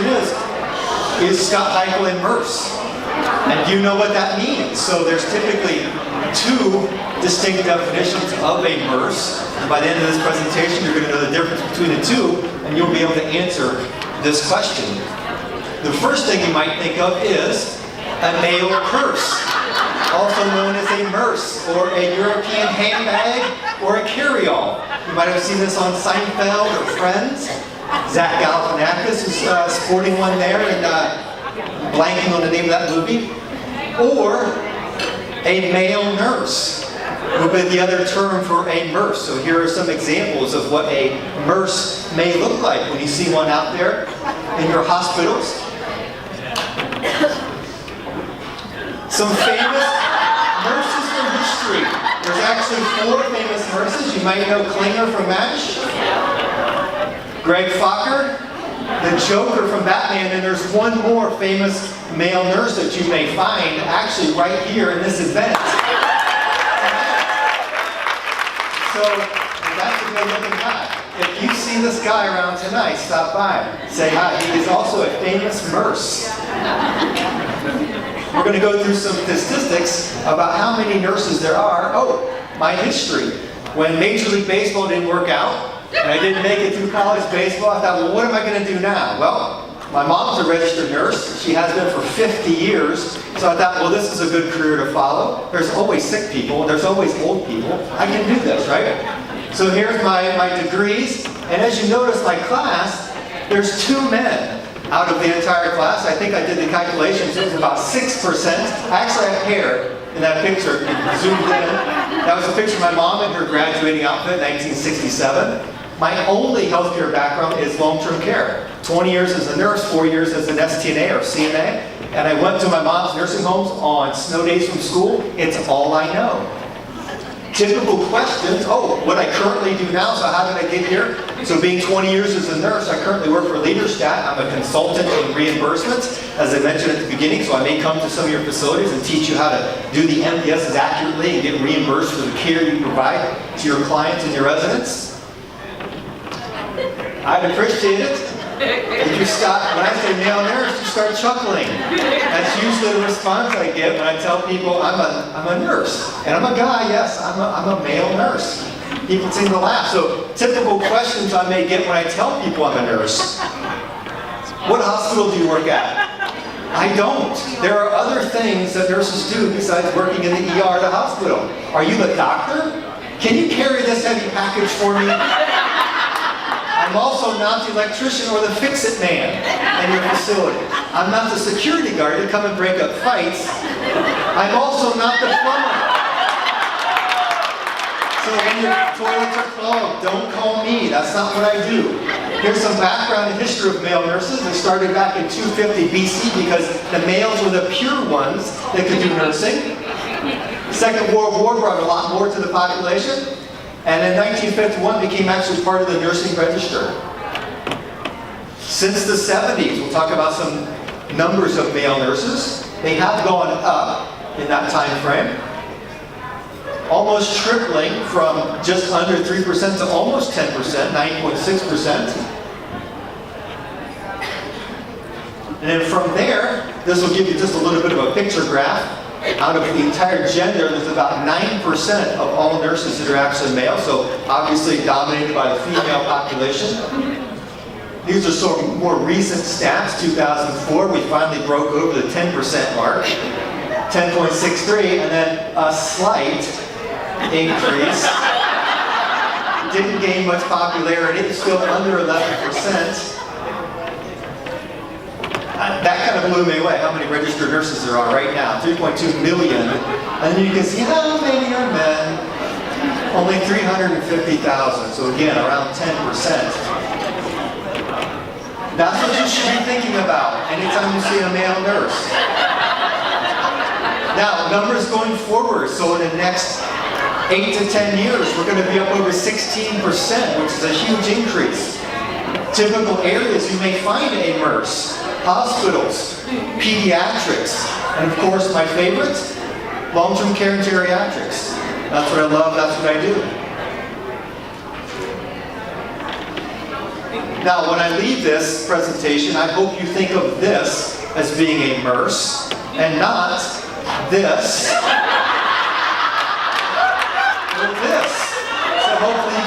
question is Scott Heichel in Murse? And do you know what that means? So there's typically two distinct definitions of a Murse. And by the end of this presentation, you're going to know the difference between the two, and you'll be able to answer this question. The first thing you might think of is a male purse, also known as a Murse, or a European handbag, or a carry-all. You might have seen this on Seinfeld or Friends. Zach Galifianakis is sporting one there, and blanking on the name of that movie. Or a male nurse would be the other term for a Murse. So here are some examples of what a Murse may look like when you see one out there in your hospitals. Some famous nurses from history. There's actually 4 famous nurses. You might know Klinger from MASH, Greg Fokker, the Joker from Batman, and there's one more famous male nurse that you may find actually right here in this event. So that's a good looking guy. If you see this guy around tonight, stop by, say hi. He is also a famous Murse. We're going to go through some statistics about how many nurses there are. Oh, my history. When Major League Baseball didn't work out, and I didn't make it through college baseball, I thought, well, what am I going to do now? Well, my mom's a registered nurse. She has been for 50 years. So I thought, well, this is a good career to follow. There's always sick people, and there's always old people. I can do this, right? So here's my degrees. And as you notice my class, there's 2 men out of the entire class. I think I did the calculations. It was about 6%. I actually have hair in that picture, zoomed in. That was a picture of my mom in her graduating outfit, 1967. My only healthcare background is long-term care. 20 years as a nurse, 4 years as an STNA or CNA. And I went to my mom's nursing homes on snow days from school. It's all I know. Typical questions, oh, what I currently do now, so how did I get here? So being 20 years as a nurse, I currently work for Leaderstat. I'm a consultant in reimbursements, as I mentioned at the beginning, so I may come to some of your facilities and teach you how to do the MPSs accurately and get reimbursed for the care you provide to your clients and your residents. I'd appreciate it if you stop, when I say male nurse, you start chuckling. That's usually the response I get when I tell people I'm a nurse. And I'm a guy, yes, I'm a male nurse. People seem to laugh. So typical questions I may get when I tell people I'm a nurse. What hospital do you work at? I don't. There are other things that nurses do besides working in the ER at a hospital. Are you the doctor? Can you carry this heavy package for me? I'm also not the electrician or the fix-it man in your facility. I'm not the security guard to come and break up fights. I'm also not the plumber. So when your toilets are clogged, don't call me. That's not what I do. Here's some background and history of male nurses. They started back in 250 BC because the males were the pure ones that could do nursing. Second World War brought a lot more to the population. And in 1951 became actually part of the nursing register. Since the 70s, we'll talk about some numbers of male nurses. They have gone up in that time frame, almost tripling from just under 3% to almost 10%, 9.6%. And then from there, this will give you just a little bit of a picture graph. Out of the entire gender, there's about 9% of all nurses that are actually male, so obviously dominated by the female population. These are sort of more recent stats. 2004, we finally broke over the 10% mark, 10.63, and then a slight increase. Didn't gain much popularity, it's still under 11%. That kind of blew me away, how many registered nurses there are right now, 3.2 million. And then you can see how many are men, only 350,000, so again, around 10%. That's what you should be thinking about anytime you see a male nurse. Now, numbers going forward, so in the next 8 to 10 years, we're going to be up over 16%, which is a huge increase. Typical areas you may find a Murse: hospitals, pediatrics, and of course my favorite, long-term care and geriatrics. That's what I love, that's what I do. Now, when I leave this presentation, I hope you think of this as being a Murse, and not this, or this. So hopefully